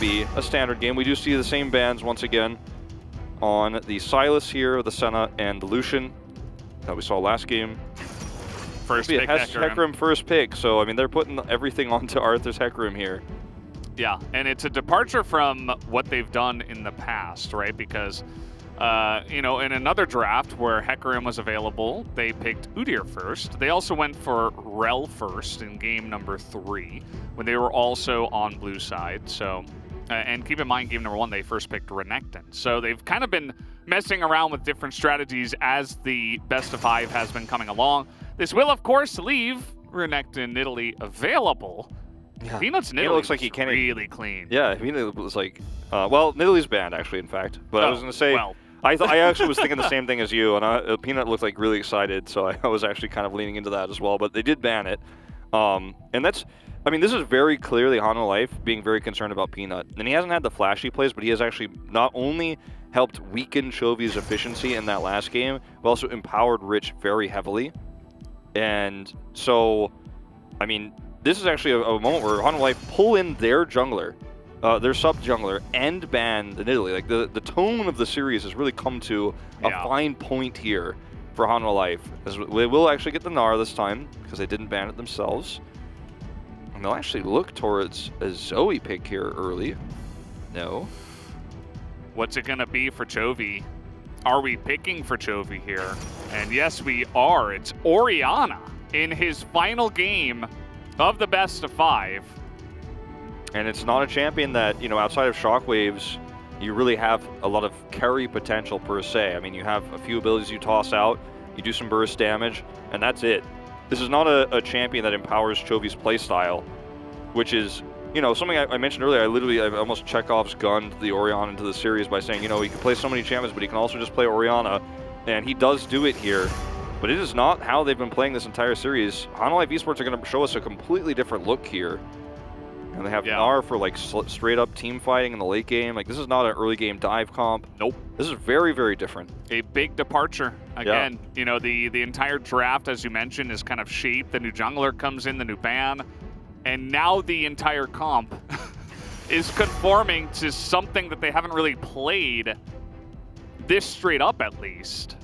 be a standard game. We do see the same bans once again on the Sylas here, the Senna, and the Lucian that we saw last game. First pick Hecarim first pick, so I mean they're putting everything onto Arthur's Hecarim here. Yeah, and it's a departure from what they've done in the past, right? Because, you know, in another draft where Hecarim was available, they picked Udyr first. They also went for Rel first in game number 3, when they were also on blue side. So, and keep in mind, game number 1, they first picked Renekton. So they've kind of been messing around with different strategies as the best of 5 has been coming along. This will, of course, leave Renekton Italy available. Yeah. Peanuts Nidalee looks like he can't really clean. Yeah, Peanut was like, well, Nidalee's banned actually, in fact. But I was gonna say, well. I actually was thinking the same thing as you, and Peanut looked like really excited, so I was actually kind of leaning into that as well. But they did ban it, and that's, I mean, this is very clearly Hanwha Life being very concerned about Peanut, and he hasn't had the flashy plays, but he has actually not only helped weaken Chovy's efficiency in that last game, but also empowered Rich very heavily, and so, I mean. This is actually a moment where Hanwha Life pull in their jungler, their sub-jungler, and ban the Nidalee. Like, the tone of the series has really come to a fine point here for Hanwha Life. As we will actually get the Gnar this time, because they didn't ban it themselves. And they'll actually look towards a Zoe pick here early. No. What's it going to be for Chovy? Are we picking for Chovy here? And yes, we are. It's Orianna in his final game of the best of 5. And it's not a champion that, you know, outside of Shockwaves, you really have a lot of carry potential per se. I mean, you have a few abilities you toss out, you do some burst damage, and that's it. This is not a champion that empowers Chovy's playstyle, which is, you know, something I mentioned earlier. I almost Chekhov's gunned the Orianna into the series by saying, you know, he can play so many champions, but he can also just play Orianna, and he does do it here. But it is not how they've been playing this entire series. Hanwha Life Esports are going to show us a completely different look here. And they have Gnar for like straight up team fighting in the late game. Like, this is not an early game dive comp. Nope. This is very, very different. A big departure. Again, you know, the entire draft, as you mentioned, is kind of shaped. The new jungler comes in, the new ban. And now the entire comp is conforming to something that they haven't really played this straight up, at least.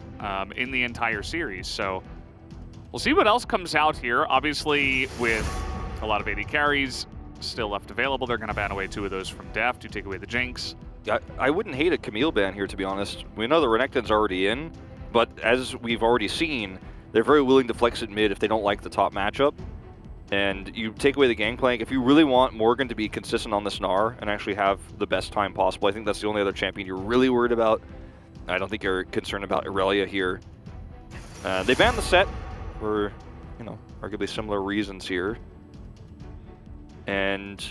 In the entire series. So we'll see what else comes out here. Obviously, with a lot of AD carries still left available, they're going to ban away 2 of those from Def to take away the Jinx. I wouldn't hate a Camille ban here, to be honest. We know the Renekton's already in, but as we've already seen, they're very willing to flex it mid if they don't like the top matchup. And you take away the Gangplank. If you really want Morgan to be consistent on the Gnar and actually have the best time possible, I think that's the only other champion you're really worried about. I don't think you're concerned about Irelia here. They banned the set for, you know, arguably similar reasons here. And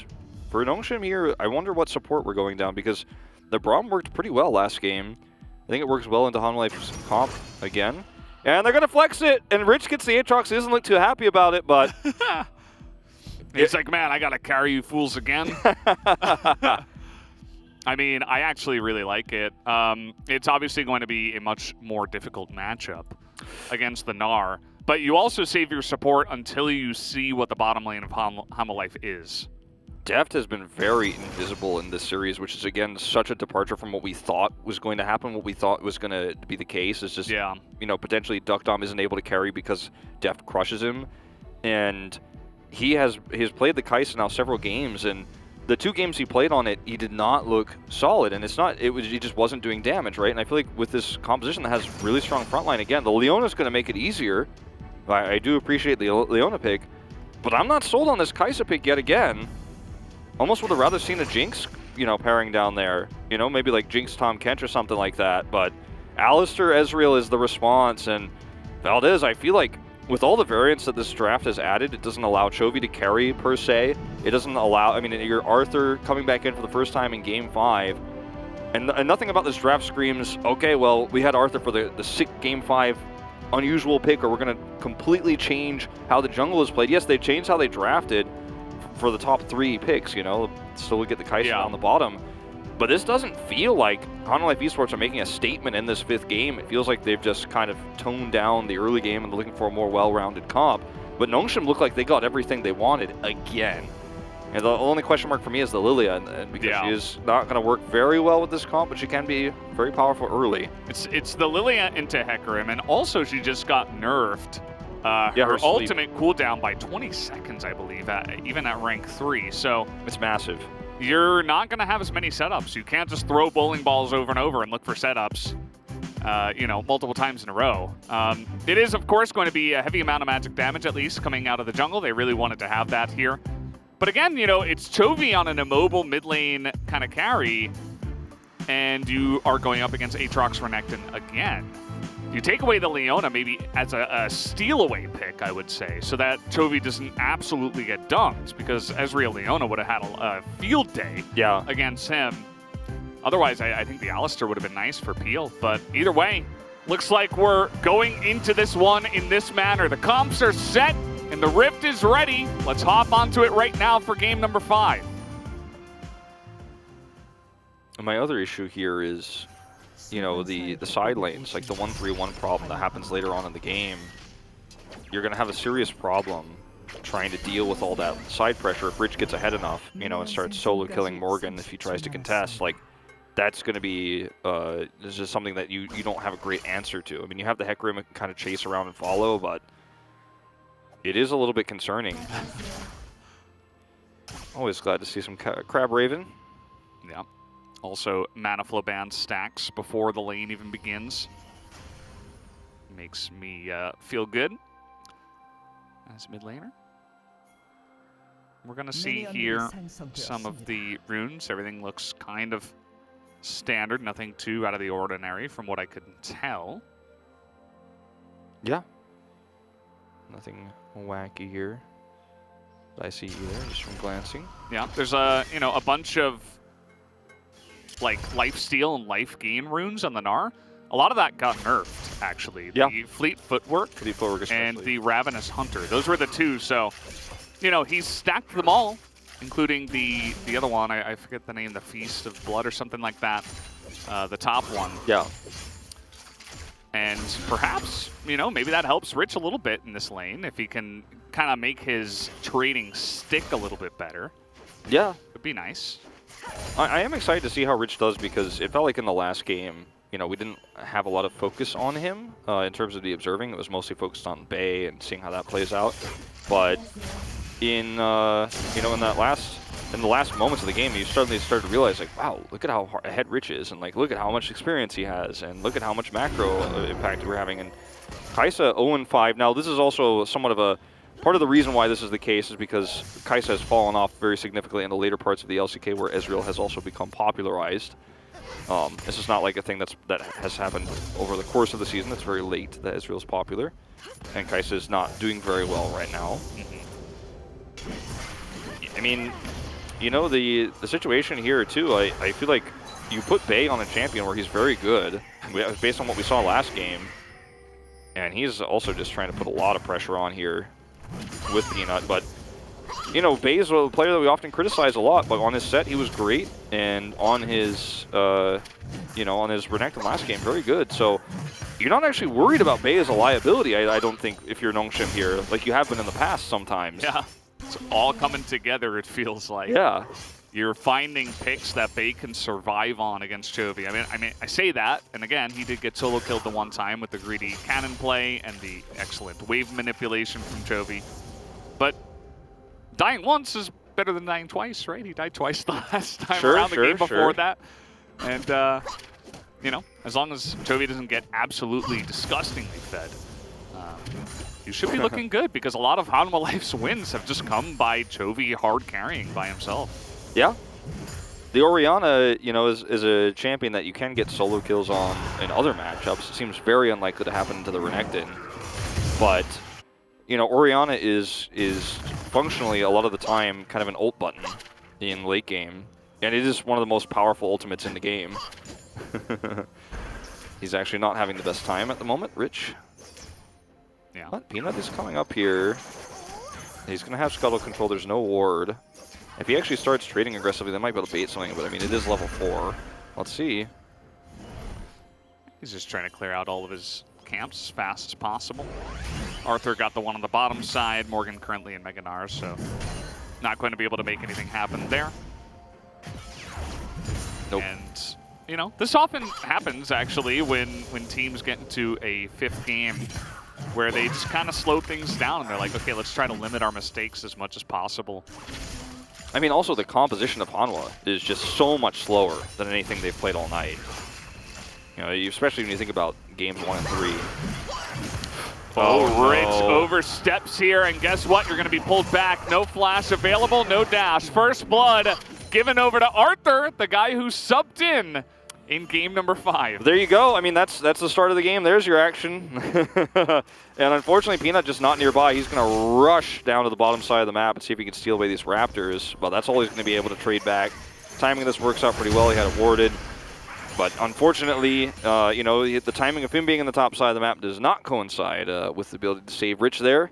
for Nongshim here, I wonder what support we're going down, because the Braum worked pretty well last game. I think it works well into Hanwha Life's comp again. And they're going to flex it, and Rich gets the Aatrox. He doesn't look too happy about it, but... He's like, man, I got to carry you fools again. I mean, I actually really like it. It's obviously going to be a much more difficult matchup against the Gnar, but you also save your support until you see what the bottom lane of Hanwha Life is. Deft has been very invisible in this series, which is, again, such a departure from what we thought was going to happen. What we thought was going to be the case is just, you know, potentially Duckdom isn't able to carry because Deft crushes him. And he's played the Kai'Sa now several games, and the 2 games he played on it, he did not look solid, and he just wasn't doing damage, right? And I feel like with this composition that has really strong frontline, again, the Leona's going to make it easier. I do appreciate the Leona pick, but I'm not sold on this Kai'Sa pick yet again. Almost would have rather seen a Jinx, you know, pairing down there. You know, maybe like Jinx Tahm Kench or something like that, but Alistar Ezreal is the response, and Valdez, I feel like with all the variants that this draft has added, it doesn't allow Chovy to carry, per se. It doesn't allow, I mean, your Arthur coming back in for the first time in Game 5, and nothing about this draft screams, okay, well, we had Arthur for the sick Game 5 unusual pick, or we're going to completely change how the jungle is played. Yes, they changed how they drafted for the top 3 picks, you know, so we get the Kai'Sa on the bottom. But this doesn't feel like Hanwha Life Esports are making a statement in this 5th game. It feels like they've just kind of toned down the early game and looking for a more well-rounded comp. But Nongshim looked like they got everything they wanted again. And the only question mark for me is the Lilia, and because she is not going to work very well with this comp, but she can be very powerful early. It's the Lilia into Hecarim, and also she just got nerfed. Her ultimate cooldown by 20 seconds, I believe, even at rank 3. So it's massive. You're not going to have as many setups. You can't just throw bowling balls over and over and look for setups, multiple times in a row. It is, of course, going to be a heavy amount of magic damage, at least, coming out of the jungle. They really wanted to have that here. But again, it's Chovy on an immobile mid lane kind of carry, and you are going up against Aatrox Renekton again. You take away the Leona maybe as a steal-away pick, I would say, so that Chovy doesn't absolutely get dunked, because Ezreal Leona would have had a field day against him. Otherwise, I think the Alistar would have been nice for Peel. But either way, looks like we're going into this one in this manner. The comps are set, and the Rift is ready. Let's hop onto it right now for game number 5. And my other issue here is, the side lanes, like the 1-3-1 problem that happens later on in the game. You're going to have a serious problem trying to deal with all that side pressure if Rich gets ahead enough, and starts solo killing Morgan if he tries to contest. Like, that's going to be this is something that you don't have a great answer to. I mean, you have the Hecarim that can kind of chase around and follow, but it is a little bit concerning. Always glad to see some Crab Raven. Yeah. Also, mana flow band stacks before the lane even begins. Makes me feel good as a mid laner. We're going to see here some of the runes. Everything looks kind of standard, nothing too out of the ordinary from what I could tell. Yeah. Nothing wacky here that I see either, just from glancing. Yeah, there's a bunch of like lifesteal and life gain runes on the Gnar. A lot of that got nerfed, actually. The Fleet Footwork and the Ravenous Hunter. Those were the two, so, he's stacked them all, including the other one. I forget the name, the Feast of Blood or something like that. The top one. Yeah. And perhaps, maybe that helps Rich a little bit in this lane, if he can kind of make his trading stick a little bit better. Yeah. It'd be nice. I am excited to see how Rich does, because it felt like in the last game, we didn't have a lot of focus on him in terms of the observing. It was mostly focused on Bay and seeing how that plays out. But in in the last moments of the game, you started to realize, like, wow, look at how ahead Rich is, and like, look at how much experience he has, and look at how much macro impact we're having. And Kai'Sa 0-5. Now, this is also somewhat of a part of the reason why this is the case is because Kai'Sa has fallen off very significantly in the later parts of the LCK, where Ezreal has also become popularized. This is not like a thing that has happened over the course of the season. It's very late that Ezreal's popular, and Kai'Sa is not doing very well right now. I mean, the situation here too, I feel like you put Bay on a champion where he's very good, based on what we saw last game, and he's also just trying to put a lot of pressure on here with Peanut. But Bay is a player that we often criticize a lot, but on his set he was great, and on his on his Renekton last game, very good. So you're not actually worried about Bay as a liability, I don't think, if you're Nongshim here, like you have been in the past sometimes. Yeah, it's all coming together, it feels like. Yeah. You're finding picks that Bay can survive on against Chovy. I mean, I say that, and again, he did get solo killed the one time with the greedy cannon play and the excellent wave manipulation from Chovy. But dying once is better than dying twice, right? He died twice the last time around the game before that. And, as long as Chovy doesn't get absolutely disgustingly fed, you should be looking good, because a lot of Hanwha Life's wins have just come by Chovy hard carrying by himself. Yeah. The Orianna, is a champion that you can get solo kills on in other matchups. It seems very unlikely to happen to the Renekton. But, Orianna is functionally, a lot of the time, kind of an ult button in late game. And it is one of the most powerful ultimates in the game. He's actually not having the best time at the moment, Rich. Yeah. But Peanut is coming up here. He's going to have Scuttle control. There's no ward. If he actually starts trading aggressively, they might be able to bait something, but I mean, it is level 4. Let's see. He's just trying to clear out all of his camps as fast as possible. Arthur got the one on the bottom side. Morgan currently in Mega Gnar, so not going to be able to make anything happen there. Nope. And, you know, this often happens, actually, when teams get into a 5th game where they just kind of slow things down and they're like, okay, let's try to limit our mistakes as much as possible. I mean, also the composition of Hanwha is just so much slower than anything they've played all night. You know, especially when you think about games 1 and 3. Oh, Rich oversteps here, and guess what? You're going to be pulled back. No flash available, no dash. First blood given over to Arthur, the guy who subbed in game number 5. There you go. I mean, that's the start of the game. There's your action. And unfortunately, Peanut just not nearby. He's going to rush down to the bottom side of the map and see if he can steal away these Raptors. Well, that's all he's going to be able to trade back. Timing of this works out pretty well. He had it warded. But unfortunately, you know, the timing of him being in the top side of the map does not coincide with the ability to save Rich there.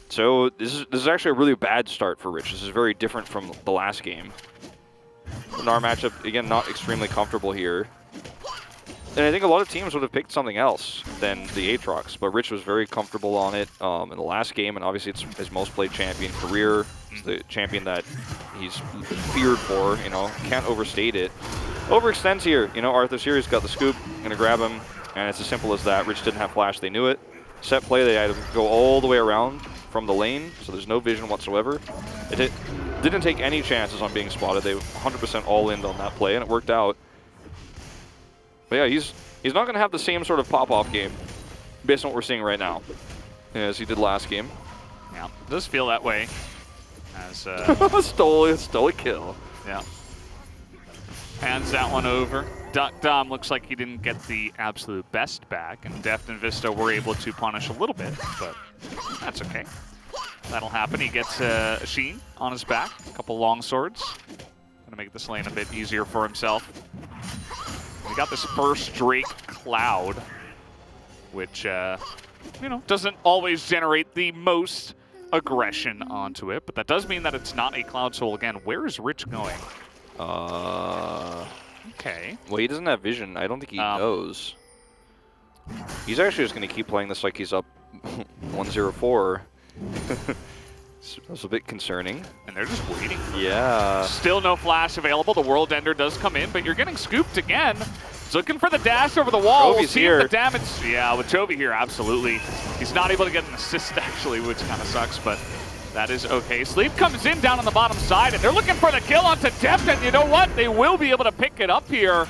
So this is actually a really bad start for Rich. This is very different from the last game. In our matchup, again, not extremely comfortable here. And I think a lot of teams would have picked something else than the Aatrox, but Rich was very comfortable on it in the last game, and obviously it's his most played champion career. It's the champion that he's feared for, you know, can't overstate it. Overextends here, you know, Arthur's here, he's got the scoop, gonna grab him, and it's as simple as that. Rich didn't have flash, they knew it. Set play, they had to go all the way around from the lane, so there's no vision whatsoever. It didn't take any chances on being spotted. They 100% all in on that play, and it worked out. But yeah, he's not going to have the same sort of pop-off game based on what we're seeing right now as he did last game. Yeah, it does feel that way. As stole a kill. Yeah. Hands that one over. Dom looks like he didn't get the absolute best back, and Deft and Vista were able to punish a little bit, but that's okay. That'll happen. He gets a Sheen on his back, a couple long swords. Gonna make this lane a bit easier for himself. We got this first Drake Cloud, which, you know, doesn't always generate the most aggression onto it, but that does mean that it's not a Cloud Soul again. Where is Rich going? Okay. Well, he doesn't have vision. I don't think he knows. He's actually just going to keep playing this like he's up 1-0-4. That's a bit concerning. And they're just waiting. Yeah. Still no flash available. The World Ender does come in, but you're getting scooped again. He's looking for the dash over the wall. We'll see if the damage... Yeah, with Chovy here, absolutely. He's not able to get an assist, actually, which kind of sucks, but that is okay. Sleep comes in down on the bottom side, and they're looking for the kill onto Deft, and you know what? They will be able to pick it up here.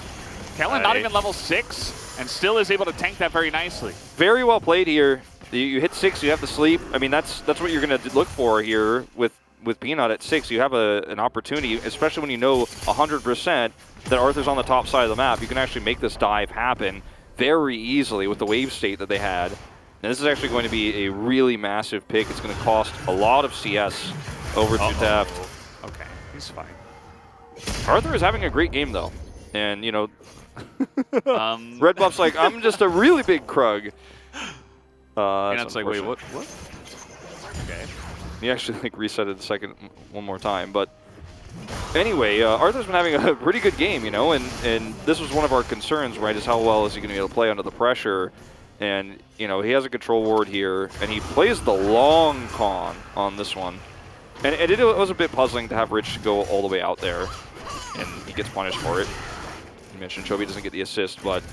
Kellen not even level 6, and still is able to tank that very nicely. Very well played here. You hit 6, you have to sleep. I mean, that's what you're going to look for here with Peanut at 6. You have an opportunity, especially when you know 100% that Arthur's on the top side of the map. You can actually make this dive happen very easily with the wave state that they had. And this is actually going to be a really massive pick. It's going to cost a lot of CS over to Deft. Okay, he's fine. Arthur is having a great game, though. And, you know, Red Buff's like, I'm just a really big Krug. And it's like, wait, what? Okay. He actually like reset it one more time, but anyway, Arthur's been having a pretty good game, you know, and this was one of our concerns, right? Is how well is he going to be able to play under the pressure? And you know, he has a control ward here, and he plays the long con on this one, and it was a bit puzzling to have Rich go all the way out there, and he gets punished for it. You mentioned Chovy doesn't get the assist, but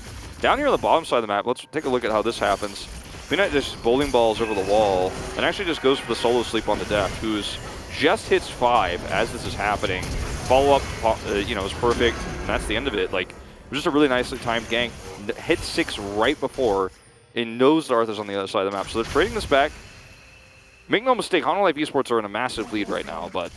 down here on the bottom side of the map, let's take a look at how this happens. Peanut just bowling balls over the wall and actually just goes for the solo sleep on the Deft, who's just hits 5 as this is happening. Follow up, you know, is perfect, and that's the end of it. Like, it was just a really nicely timed gank. Hit 6 right before, and knows that Arthur's on the other side of the map. So they're trading this back. Make no mistake, Hanwha Esports are in a massive lead right now, but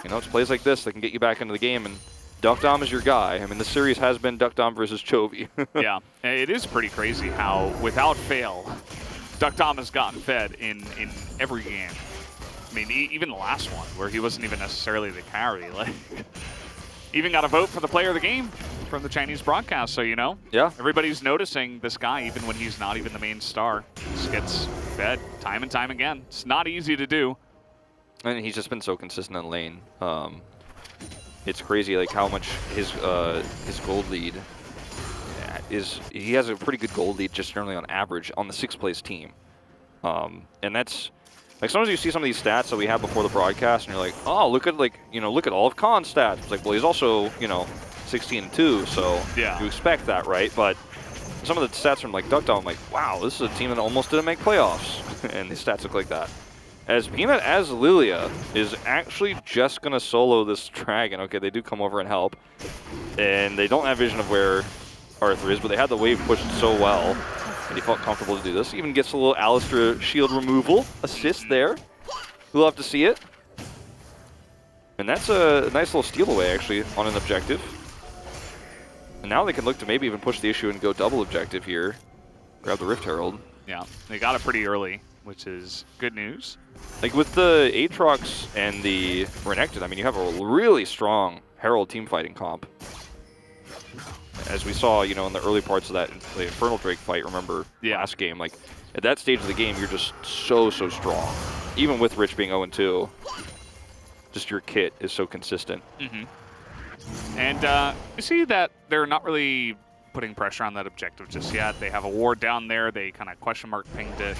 you know, it's plays like this that can get you back into the game, and Duckdom is your guy. I mean, this series has been Duckdom versus Chovy. Yeah, it is pretty crazy how, without fail, Duckdom has gotten fed in every game. I mean, even the last one, where he wasn't even necessarily the carry. Like, even got a vote for the player of the game from the Chinese broadcast, so you know. Yeah. Everybody's noticing this guy, even when he's not even the main star. Just gets fed time and time again. It's not easy to do. And he's just been so consistent in lane. It's crazy, like how much his gold lead is. He has a pretty good gold lead just generally on average on the 6th place team, and that's Like sometimes you see some of these stats that we had before the broadcast, and you're like, oh, look at look at all of Khan's stats. It's like, well, he's also 16-2, so yeah, you expect that, right? But some of the stats from like Duck Dom, I'm like, wow, this is a team that almost didn't make playoffs, and these stats look like that. As Peanut as Lilia is actually just gonna solo this dragon. Okay, they do come over and help, and they don't have vision of where Arthur is, but they had the wave pushed so well, and he felt comfortable to do this. Even gets a little Alistra shield removal assist there. We'll have to see it. And that's a nice little steal away, actually, on an objective. And now they can look to maybe even push the issue and go double objective here. Grab the Rift Herald. Yeah, they got it pretty early, which is good news. Like with the Aatrox and the Renekton, I mean, you have a really strong Herald team fighting comp. As we saw, in the early parts of that the Infernal Drake fight, remember last game, like at that stage of the game, you're just so strong. Even with Rich being 0-2, just your kit is so consistent. And you see that they're not really putting pressure on that objective just yet. They have a ward down there. They kind of question mark pinged it.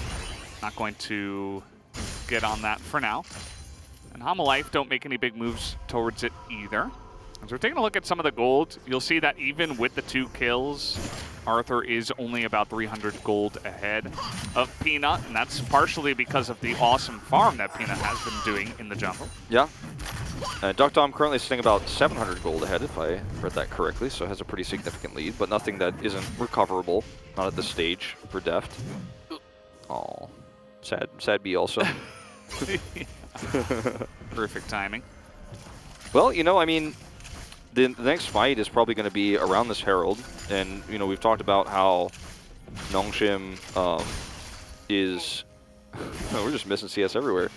Not going to get on that for now. And Hanwha Life don't make any big moves towards it either. As we're taking a look at some of the gold, you'll see that even with the 2 kills, Arthur is only about 300 gold ahead of Peanut, and that's partially because of the awesome farm that Peanut has been doing in the jungle. Yeah. Duck Dom currently sitting about 700 gold ahead, if I read that correctly, so has a pretty significant lead, but nothing that isn't recoverable, not at this stage for Deft. Oh, sad B also. Perfect timing. Well, I mean, the next fight is probably going to be around this Herald, and we've talked about how Nongshim is. We're just missing CS everywhere,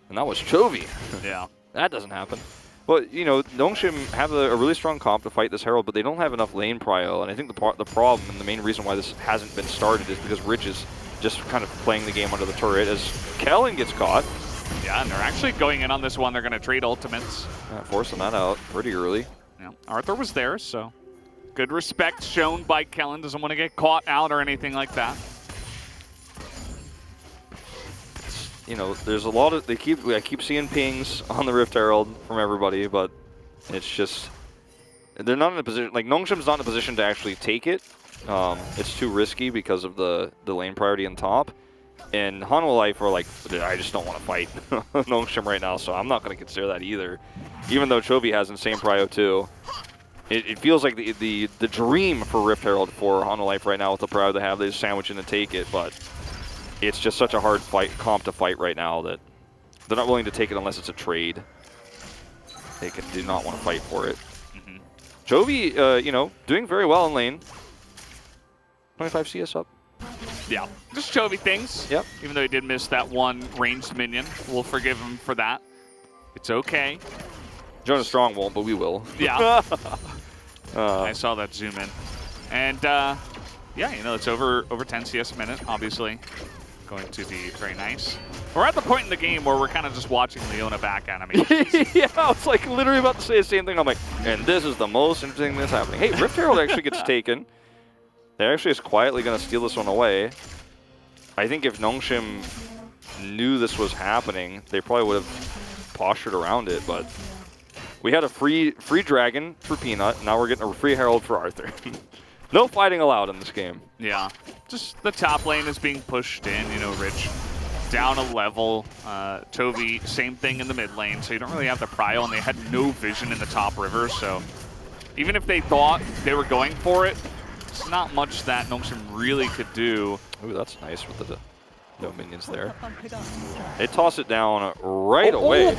and that was Chovy. Yeah, that doesn't happen. But Nongshim have a really strong comp to fight this Herald, but they don't have enough lane prio, and I think the problem and the main reason why this hasn't been started is because Rich is just kind of playing the game under the turret as Kellen gets caught. Yeah, and they're actually going in on this one. They're going to trade ultimates. Forcing that out pretty early. Yeah, Arthur was there, so good respect shown by Kellen. Doesn't want to get caught out or anything like that. There's a lot of I keep seeing pings on the Rift Herald from everybody, but it's just they're not in a position. Like Nongshim's not in a position to actually take it. It's too risky because of the lane priority on top. And Hanwha Life are like, I just don't want to fight Nongshim right now, so I'm not going to consider that either. Even though Chovy has insane prio too. It feels like the dream for Rift Herald for Hanwha Life right now with the prio they have. They just sandwich in and take it, but it's just such a hard comp to fight right now that they're not willing to take it unless it's a trade. They do not want to fight for it. Chovy, doing very well in lane. 25 CS up. Yeah, just Chovy things. Yep. Even though he did miss that one ranged minion, we'll forgive him for that. It's okay. Jonas Strong won't, but we will. Yeah. I saw that zoom in. And yeah, it's over 10 CS a minute, obviously. Going to be very nice. We're at the point in the game where we're kind of just watching Leona back animations. Yeah, I was like literally about to say the same thing. I'm like, and this is the most interesting thing that's happening. Hey, Rift Herald actually gets taken. They're actually just quietly going to steal this one away. I think if Nongshim knew this was happening, they probably would have postured around it, but we had a free dragon for Peanut, now we're getting a free Herald for Arthur. No fighting allowed in this game. Yeah, just the top lane is being pushed in, Rich down a level. Chovy, same thing in the mid lane, so you don't really have the prio, and they had no vision in the top river, so even if they thought they were going for it, it's not much that Nongshim really could do. Ooh, that's nice with the no minions there. They toss it down right away.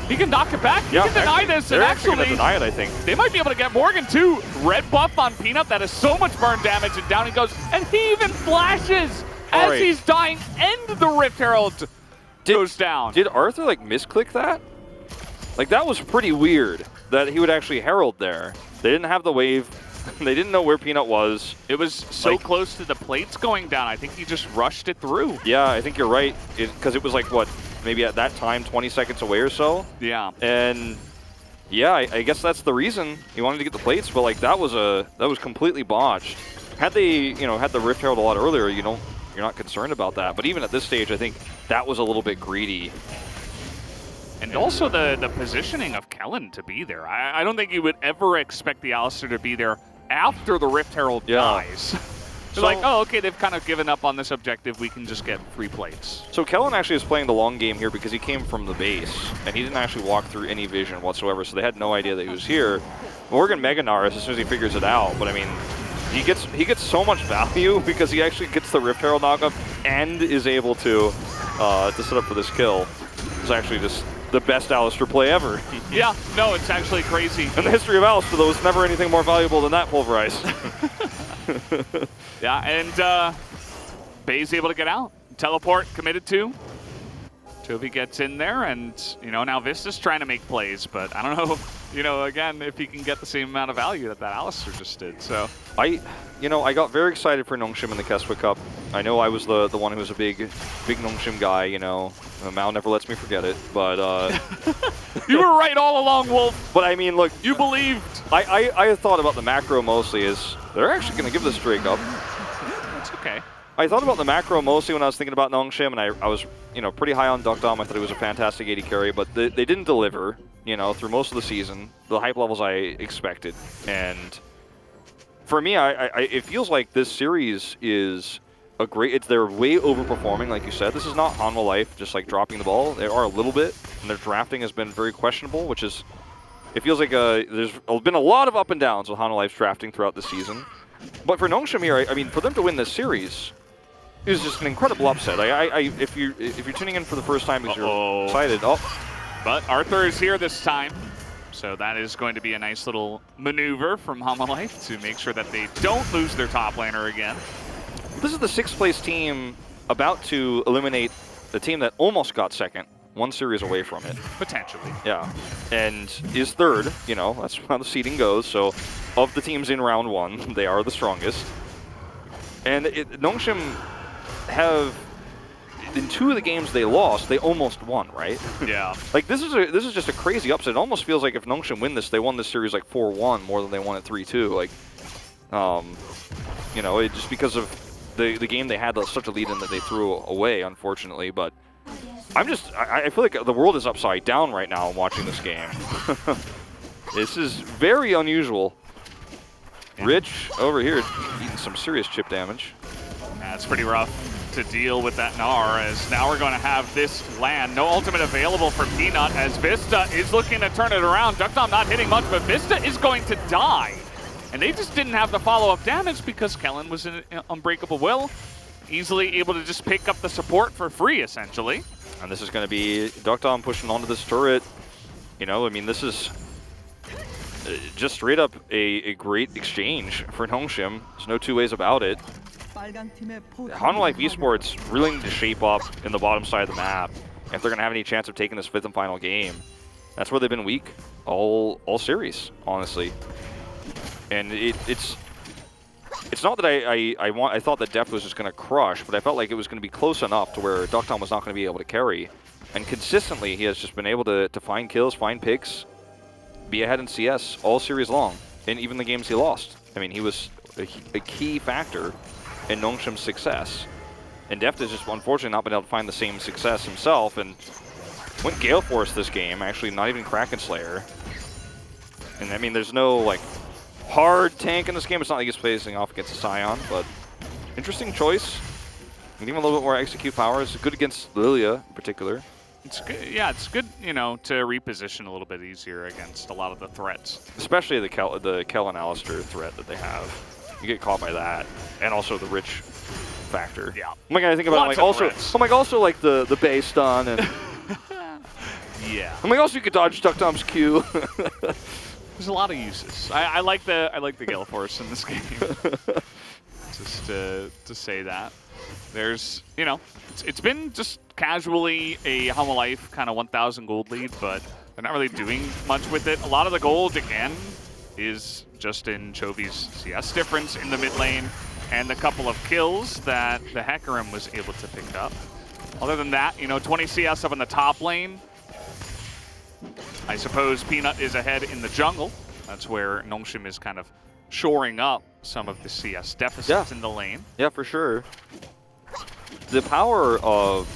He can knock it back. He can deny this. They're and actually going to deny it, I think. They might be able to get Morgan too. Red buff on Peanut. That is so much burn damage, and down he goes. And he even flashes as he's dying, and the Rift Herald goes down. Did Arthur misclick that? That was pretty weird that he would actually Herald there. They didn't have the wave. They didn't know where Peanut was. It was so close to the plates going down. I think he just rushed it through. Yeah, I think you're right. Because it was what, maybe at that time 20 seconds away or so. Yeah. And yeah, I guess that's the reason he wanted to get the plates. But that was completely botched. Had they had the Rift Herald a lot earlier, you're you're not concerned about that. But even at this stage, I think that was a little bit greedy. And also the positioning of Kellen to be there. I don't think you would ever expect the Alistar to be there after the Rift Herald dies. They're like, oh, okay, they've kind of given up on this objective. We can just get 3 plates. So Kellen actually is playing the long game here because he came from the base, and he didn't actually walk through any vision whatsoever, so they had no idea that he was here. Morgan Mega Naris, as soon as he figures it out, but I mean, he gets so much value because he actually gets the Rift Herald knockup and is able to set up for this kill. It's actually just the best Alistar play ever. Yeah, no, it's actually crazy. In the history of Alistar, there was never anything more valuable than that Pulverize. Yeah, and Bay's able to get out. Teleport committed to. Chovy gets in there, and, you know, now Vista's trying to make plays, but I don't know, you know, again, if he can get the same amount of value that Alistar just did, so. I got very excited for Nongshim in the Keswick Cup. I know I was the one who was a big Nongshim guy, you know. Mal never lets me forget it, but You were right all along, Wolf. But I mean, look, you believed. I thought about the macro mostly is they're actually going to give this Drake up. That's okay. I thought about the macro mostly when I was thinking about Nongshim, and I was, you know, pretty high on Duckdom. I thought he was a fantastic AD carry, but they didn't deliver, you know, through most of the season. The hype levels I expected, and for me, it feels like this series is a great. They're way overperforming, like you said. This is not Hanwha Life just like dropping the ball. They are a little bit, and their drafting has been very questionable, which is. It feels like there's been a lot of up and downs with Hanwha Life's drafting throughout the season. But for Nongshim here, I mean, for them to win this series is just an incredible upset. If you're tuning in for the first time because you're excited, but Arthur is here this time, so that is going to be a nice little maneuver from Hanwha Life to make sure that they don't lose their top laner again. This is the 6th place team about to eliminate the team that almost got second. One series away from it. Potentially. Yeah. And is 3rd, you know, that's how the seeding goes. So of the teams in round 1, they are the strongest. And Nongshim have, in 2 of the games they lost, they almost won, right? Yeah. Like this is just a crazy upset. It almost feels like if Nongshim win this, they won this series like 4-1 more than they won it 3-2. Like, you know, just because of the game they had such a lead in that they threw away, unfortunately, but I feel like the world is upside down right now watching this game. This is very unusual. Rich over here eating some serious chip damage. That's pretty rough to deal with that Gnar, as now we're going to have this land. No ultimate available for Peanut, as Vista is looking to turn it around. Duckdom not hitting much, but Vista is going to die. And they just didn't have the follow-up damage because Kellen was in Unbreakable Will. Easily able to just pick up the support for free, essentially. And this is going to be Duckdom pushing onto this turret. You know, I mean, this is just straight up a great exchange for Nongshim. There's no two ways about it. Hanwha Life Esports really need to shape up in the bottom side of the map if they're going to have any chance of taking this 5th and final game. That's where they've been weak all series, honestly. And it's not that I thought that Deft was just going to crush, but I felt like it was going to be close enough to where Duckdom was not going to be able to carry. And consistently, he has just been able to find kills, find picks, be ahead in CS all series long, and even the games he lost. I mean, he was a key factor in Nongshim's success. And Deft has just unfortunately not been able to find the same success himself, and went Gale Force this game, actually not even Kraken Slayer. And I mean, there's no like hard tank in this game. It's not like he's facing off against a Scion, but interesting choice. And even a little bit more execute power. It's good against Lilia in particular. It's good, yeah, it's good, you know, to reposition a little bit easier against a lot of the threats. Especially the Kellen Alistar threat that they have. You get caught by that, and also the rich factor. Yeah. Oh my god, I think about it, like also, also like the base stun and. Yeah. I'm like also you could dodge Duckdom's Q. There's a lot of uses. I like the Gale Force in this game. Just to say that. There's, you know, it's been just casually a Hanwha Life kind of 1,000 gold lead, but they're not really doing much with it. A lot of the gold, again, is just in Chovy's CS difference in the mid lane and the couple of kills that the Hecarim was able to pick up. Other than that, you know, 20 CS up in the top lane. I suppose Peanut is ahead in the jungle. That's where Nongshim is kind of shoring up some of the CS deficits in the lane. Yeah, for sure. the power of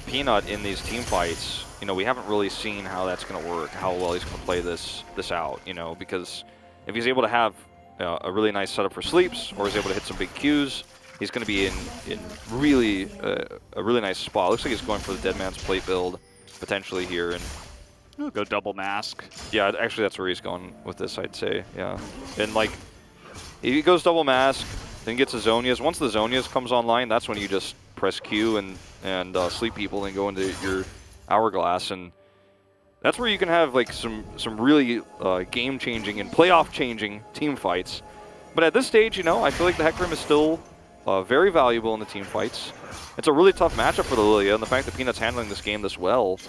Peanut in these team fights, you know, we haven't really seen how that's going to work, how well he's going to play this out, you know, because if he's able to have a really nice setup for sleeps, or he's able to hit some big Qs, he's going to be in really a really nice spot. Looks like he's going for the Dead Man's Plate build potentially here, and he'll go double mask. Yeah, actually that's where he's going with this, I'd say. Yeah, and like he goes double mask, then gets the Zonias. Once the Zonias comes online, that's when you just press Q and sleep people and go into your hourglass, and that's where you can have like some really game-changing and playoff-changing team fights. But at this stage, you know, I feel like the Hecarim is still very valuable in the team fights. It's a really tough matchup for the Lilia, and the fact that Peanut's handling this game this well,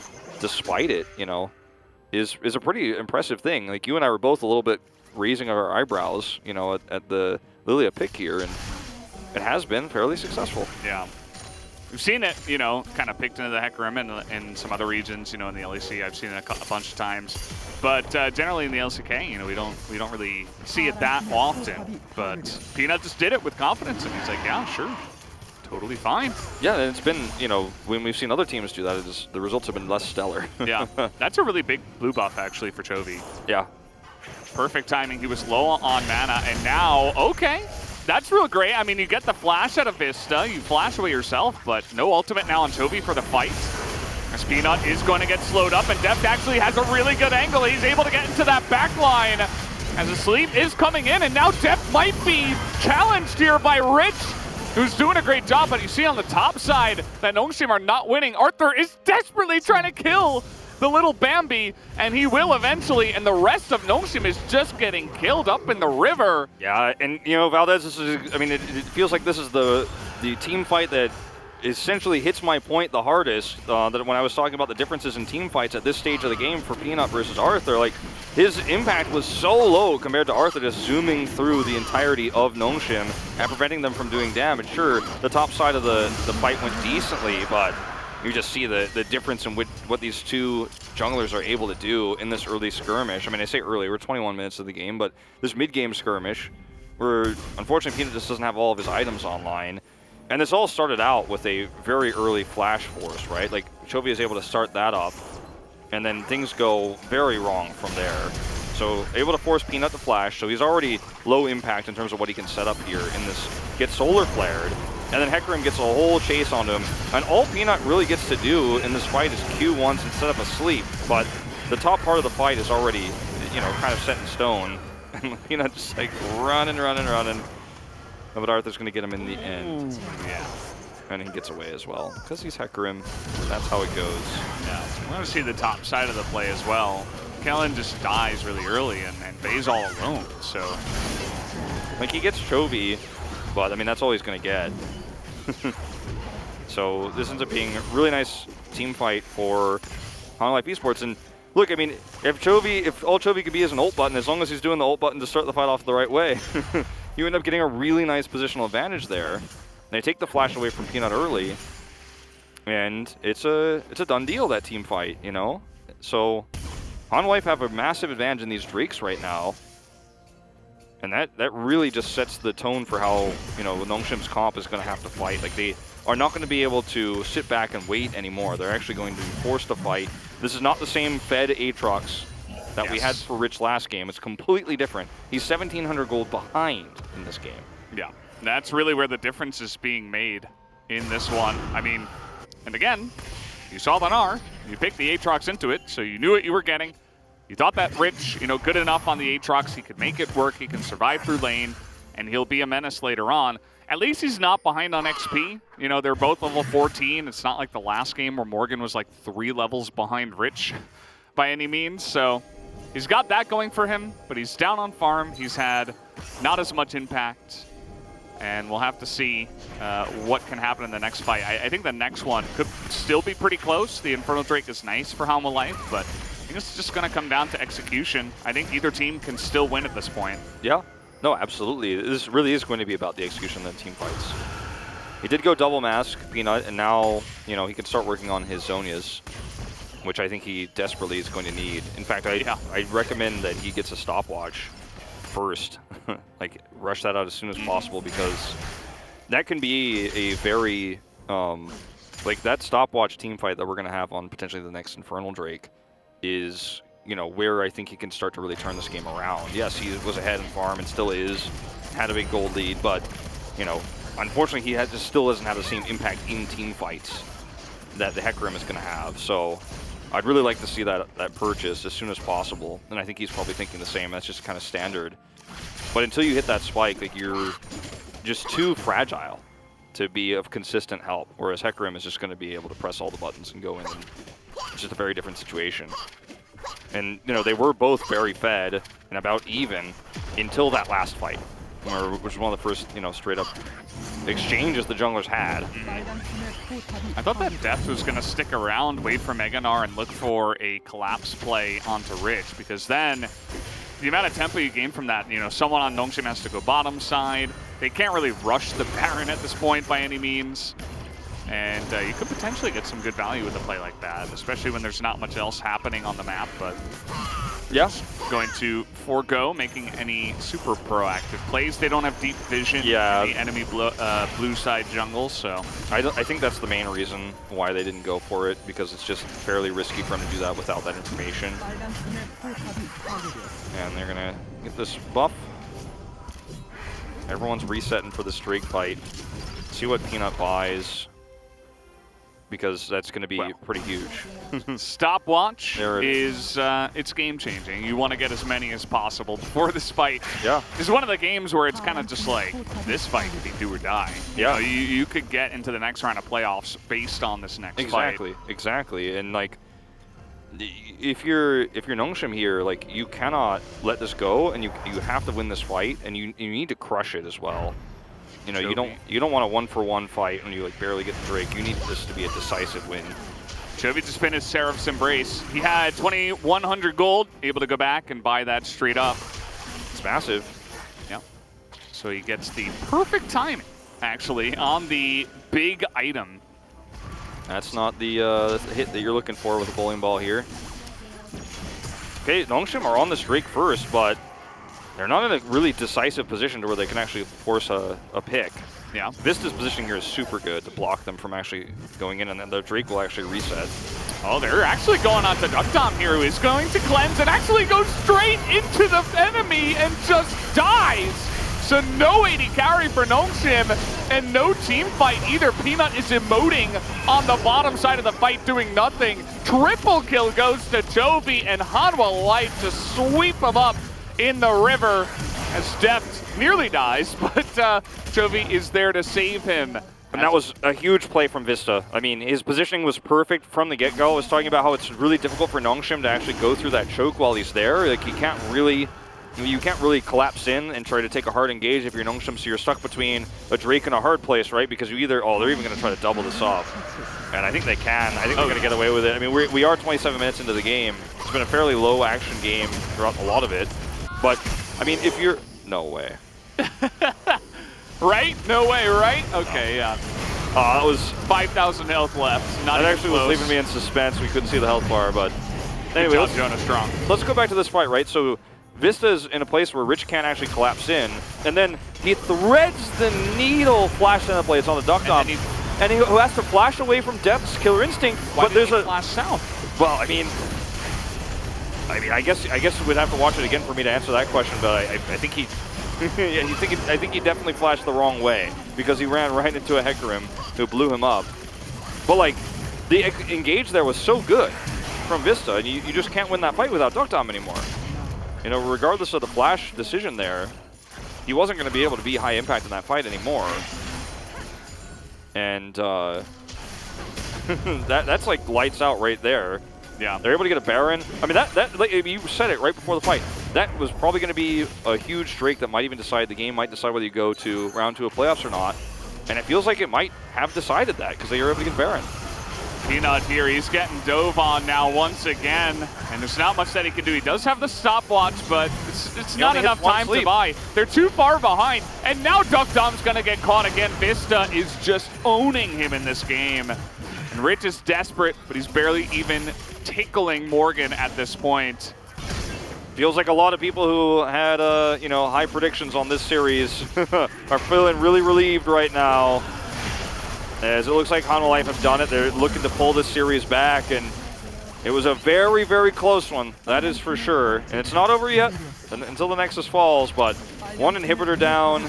despite it, you know, is a pretty impressive thing. Like, you and I were both a little bit raising our eyebrows, you know, at the Lilia pick here, and it has been fairly successful. Yeah. We've seen it, you know, kind of picked into the Hecarim in some other regions, you know, in the LEC. I've seen it a bunch of times. But generally in the LCK, you know, we don't really see it that often. But Peanut just did it with confidence, and he's like, yeah, sure, totally fine. Yeah, and it's been, you know, when we've seen other teams do that, the results have been less stellar. Yeah, that's a really big blue buff, actually, for Chovy. Yeah. Perfect timing. He was low on mana, and now, okay. That's real great. I mean, you get the flash out of Vista, you flash away yourself, but no ultimate now on Chovy for the fight. As Peanut is going to get slowed up, and Deft actually has a really good angle. He's able to get into that back line as the sleep is coming in, and now Deft might be challenged here by Rich, who's doing a great job, but you see on the top side that Nongshim are not winning. Arthur is desperately trying to kill the little Bambi, and he will eventually, and the rest of Nongshim is just getting killed up in the river. Yeah, and you know, Valdez, this is, I mean, it feels like this is the team fight that essentially hits my point the hardest. That when I was talking about the differences in team fights at this stage of the game for Peanut versus Arthur, like, his impact was so low compared to Arthur just zooming through the entirety of Nongshim and preventing them from doing damage. Sure, the top side of the fight went decently, but you just see the difference in what these two junglers are able to do in this early skirmish. I mean, I say early, we're 21 minutes of the game, but this mid-game skirmish, where unfortunately Peanut just doesn't have all of his items online. And this all started out with a very early flash force, right? Like, Chovy is able to start that up, and then things go very wrong from there. So, able to force Peanut to flash, so he's already low impact in terms of what he can set up here in this, get solar flared, and then Hecarim gets a whole chase onto him. And all Peanut really gets to do in this fight is Q once and set up a sleep, but the top part of the fight is already, you know, kind of set in stone. And Peanut just like running. But Arthur's going to get him in the end. Yeah. And he gets away as well. Because he's Hecarim, that's how it goes. Yeah. We're going to see the top side of the play as well. Kellen just dies really early, and Bay's all alone, so. Like, he gets Chovy, but I mean, that's all he's going to get. So this ends up being a really nice team fight for Hanwha Esports. And look, I mean, if all Chovy could be is an ult button, as long as he's doing the ult button to start the fight off the right way, you end up getting a really nice positional advantage there. They take the flash away from Peanut early, and it's a done deal, that team fight, you know? So Hanwha have a massive advantage in these Drakes right now, and that really just sets the tone for how, you know, Nongshim's comp is going to have to fight. Like, they are not going to be able to sit back and wait anymore. They're actually going to be forced to fight. This is not the same fed Aatrox that we had for Rich last game. It's completely different. He's 1,700 gold behind in this game. Yeah, that's really where the difference is being made in this one. I mean, and again, you saw the Gnar, you picked the Aatrox into it, so you knew what you were getting. You thought that Rich, you know, good enough on the Aatrox, he could make it work, he can survive through lane, and he'll be a menace later on. At least he's not behind on XP. You know, they're both level 14. It's not like the last game where Morgan was like 3 levels behind Rich by any means, so he's got that going for him, but he's down on farm. He's had not as much impact, and we'll have to see what can happen in the next fight. I think the next one could still be pretty close. The Infernal Drake is nice for Hanwha Life, but I think it's just going to come down to execution. I think either team can still win at this point. Yeah, no, absolutely. This really is going to be about the execution of the team fights. He did go double mask, Peanut, and now, you know, he can start working on his Zonias, which I think he desperately is going to need. In fact, I recommend that he gets a stopwatch first. Like, rush that out as soon as possible, because that can be a very like that stopwatch team fight that we're going to have on potentially the next Infernal Drake is, you know, where I think he can start to really turn this game around. Yes, he was ahead in farm and still is, had a big gold lead, but, you know, unfortunately he still doesn't have the same impact in team fights that the Hecarim is going to have. So I'd really like to see that purchase as soon as possible, and I think he's probably thinking the same. That's just kind of standard. But until you hit that spike, like, you're just too fragile to be of consistent help, whereas Hecarim is just going to be able to press all the buttons and go in. And it's just a very different situation. And, you know, they were both very fed and about even until that last fight, which was one of the first, you know, straight up exchanges the junglers had. I thought that Death was going to stick around, wait for Meganar, and look for a collapse play onto Rich, because then the amount of tempo you gain from that, you know, someone on Nongshim has to go bottom side. They can't really rush the Baron at this point by any means. And you could potentially get some good value with a play like that, especially when there's not much else happening on the map. But yeah, going to forego making any super proactive plays. They don't have deep vision in the enemy blue side jungle, so I think that's the main reason why they didn't go for it, because it's just fairly risky for them to do that without that information. And they're gonna get this buff. Everyone's resetting for this Drake fight. See what Peanut buys, because that's going to be pretty huge. Stopwatch is it's game changing. You want to get as many as possible before this fight. Yeah, this is one of the games where it's kind of just like, this fight could be do or die. Yeah, you know, you could get into the next round of playoffs based on this next fight. Exactly. And like, if you're Nongshim here, like, you cannot let this go, and you have to win this fight, and you need to crush it as well. You know, you don't want a 1-for-1 fight when you like barely get the Drake. You need this to be a decisive win. Chovy just finished Seraph's Embrace. He had 2,100 gold, able to go back and buy that straight up. It's massive. Yep. So he gets the perfect timing, actually, on the big item. That's not the hit that you're looking for with a bowling ball here. Okay, Nongshim are on this Drake first, but they're not in a really decisive position to where they can actually force a pick. Yeah. Vista's position here is super good to block them from actually going in, and then the Drake will actually reset. Oh, they're actually going on to Duckdom here, who is going to cleanse and actually goes straight into the enemy and just dies. So no AD carry for Nongshim, and no team fight either. Peanut is emoting on the bottom side of the fight, doing nothing. Triple kill goes to Chovy, and Hanwha Light to sweep him up in the river as Death nearly dies, but Chovy is there to save him. And that was a huge play from Vista. I mean, his positioning was perfect from the get-go. I was talking about how it's really difficult for Nongshim to actually go through that choke while he's there. Like, you can't really collapse in and try to take a hard engage if you're Nongshim, so you're stuck between a Drake and a hard place, right? Because you either, they're even going to try to double this up. And I think they can. I think they're going to get away with it. I mean, we are 27 minutes into the game. It's been a fairly low-action game throughout a lot of it. But, I mean, if you're... No way. Right? No way, right? Okay, yeah. That was 5,000 health left. Not that actually close. was leaving me in suspense. We couldn't see the health bar, but anyway, Good job, Jonah Strong. Let's go back to this fight, right? So Vista's in a place where Rich can't actually collapse in, and then he threads the needle flash into place on the Duckdom, and he has to flash away from Death's Killer Instinct. Why but there's a flash south. Well, I mean, I guess we'd have to watch it again for me to answer that question, but I think he. Yeah, I think he definitely flashed the wrong way, because he ran right into a Hecarim who blew him up. But like, the engage there was so good from Vista, and you just can't win that fight without Duckdom anymore. You know, regardless of the flash decision there, he wasn't going to be able to be high impact in that fight anymore. And that's like lights out right there. Yeah. They're able to get a Baron. I mean, like, you said it right before the fight. That was probably going to be a huge Drake that might even decide the game, might decide whether you go to round 2 of playoffs or not. And it feels like it might have decided that, because they were able to get Baron. Peanut here, he's getting dove on now once again, and there's not much that he can do. He does have the stopwatch, but it's not enough time to buy. They're too far behind, and now Duckdom's going to get caught again. Vista is just owning him in this game. And Rich is desperate, but he's barely even tickling Morgan at this point. Feels like a lot of people who had high predictions on this series are feeling really relieved right now. as it looks like Hanwha Life have done it. They're looking to pull this series back, and it was a very, very close one. That is for sure. And it's not over yet until the Nexus falls, but one inhibitor down.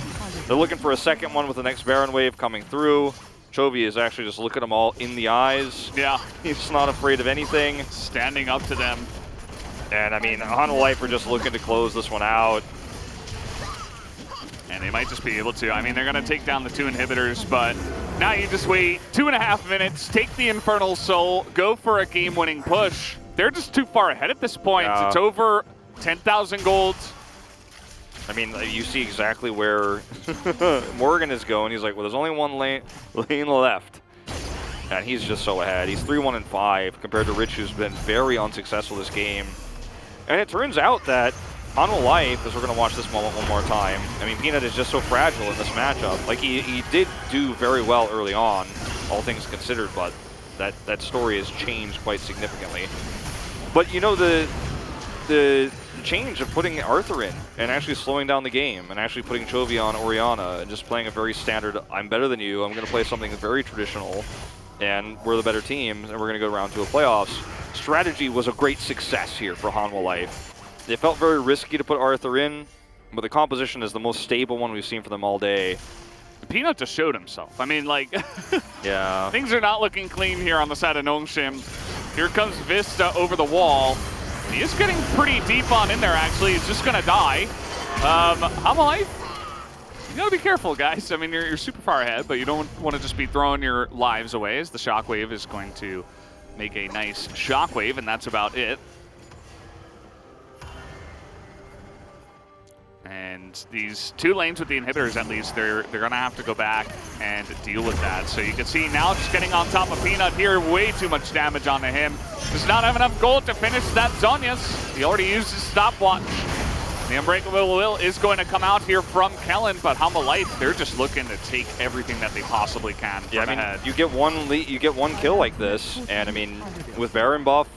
They're looking for a second one with the next Baron wave coming through. Chovy is actually just looking them all in the eyes. Yeah. He's not afraid of anything. Standing up to them. And I mean, Hanwha Life are just looking to close this one out. And they might just be able to. I mean, they're going to take down the 2 inhibitors, but now you just wait 2.5 minutes, take the Infernal Soul, go for a game-winning push. They're just too far ahead at this point. Yeah. It's over 10,000 gold. I mean, you see exactly where Morgan is going. He's like, well, there's only one lane left. And he's just so ahead. He's 3-1-5 compared to Rich, who's been very unsuccessful this game. And it turns out that Hanwha Life, as we're going to watch this moment one more time, I mean, Peanut is just so fragile in this matchup. Like, he did do very well early on, all things considered, but that story has changed quite significantly. But, you know, the change of putting Arthur in and actually slowing down the game and actually putting Chovy on Orianna and just playing a very standard, I'm better than you, I'm going to play something very traditional, and we're the better team, and we're going to go around to a playoffs. Strategy was a great success here for Hanwha Life. It felt very risky to put Arthur in, but the composition is the most stable one we've seen for them all day. Peanut just showed himself. I mean, like, yeah, things are not looking clean here on the side of Nongshim. Here comes Vista over the wall. He is getting pretty deep on in there, actually. He's just going to die. Hanwha Life, you got to be careful, guys. I mean, you're super far ahead, but you don't want to just be throwing your lives away, as the Shockwave is going to make a nice Shockwave, and that's about it. And these 2 lanes with the inhibitors, at least, they're going to have to go back and deal with that. So you can see now just getting on top of Peanut here, way too much damage onto him. Does not have enough gold to finish that Zhonya's. He already used his stopwatch. The Unbreakable Will is going to come out here from Kellen, but Hanwha Life, they're just looking to take everything that they possibly can from ahead. Ahead. You get one kill like this, and I mean, with Baron buff,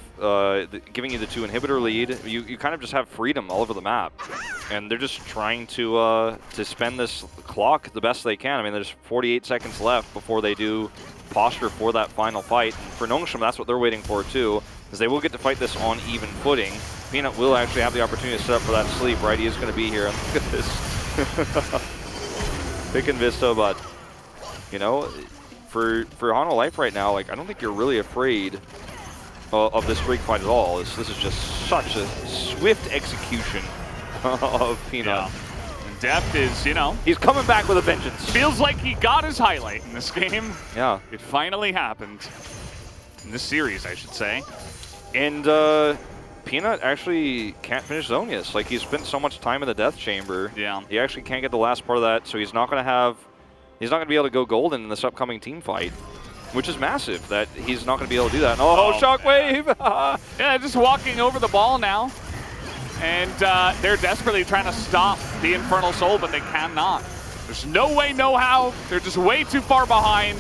giving you the 2 inhibitor lead, you kind of just have freedom all over the map. And they're just trying to spend this clock the best they can. I mean, there's 48 seconds left before they do posture for that final fight. And for Nongshim, that's what they're waiting for too, is they will get to fight this on even footing. Peanut will actually have the opportunity to set up for that sleep, right? He is going to be here. And look at this. Picking Vista, but, you know, for Hanwha Life right now, like, I don't think you're really afraid of this Greek fight at all. This is just such a swift execution of Peanut. Yeah. And Deft is, you know, he's coming back with a vengeance. Feels like he got his highlight in this game. Yeah. It finally happened. In this series, I should say. And Peanut actually can't finish Zhonya's. Like, he's spent so much time in the death chamber. Yeah. He actually can't get the last part of that, so he's not going to be able to go golden in this upcoming team fight, which is massive that he's not going to be able to do that. Oh, Shockwave! Yeah, just walking over the ball now. And they're desperately trying to stop the Infernal Soul, but they cannot. There's no way, no how. They're just way too far behind.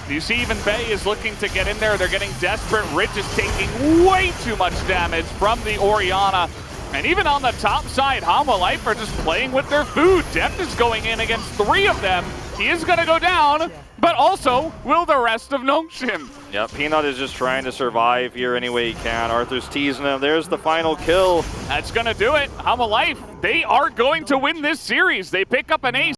You see even Bay is looking to get in there. They're getting desperate. Rich is taking way too much damage from the Orianna. And even on the top side, Hanwha Life are just playing with their food. Deft is going in against 3 of them. He is going to go down, but also will the rest of Nongshim. Yep, Peanut is just trying to survive here any way he can. Arthur's teasing him. There's the final kill. That's going to do it. Hanwha Life, they are going to win this series. They pick up an ace.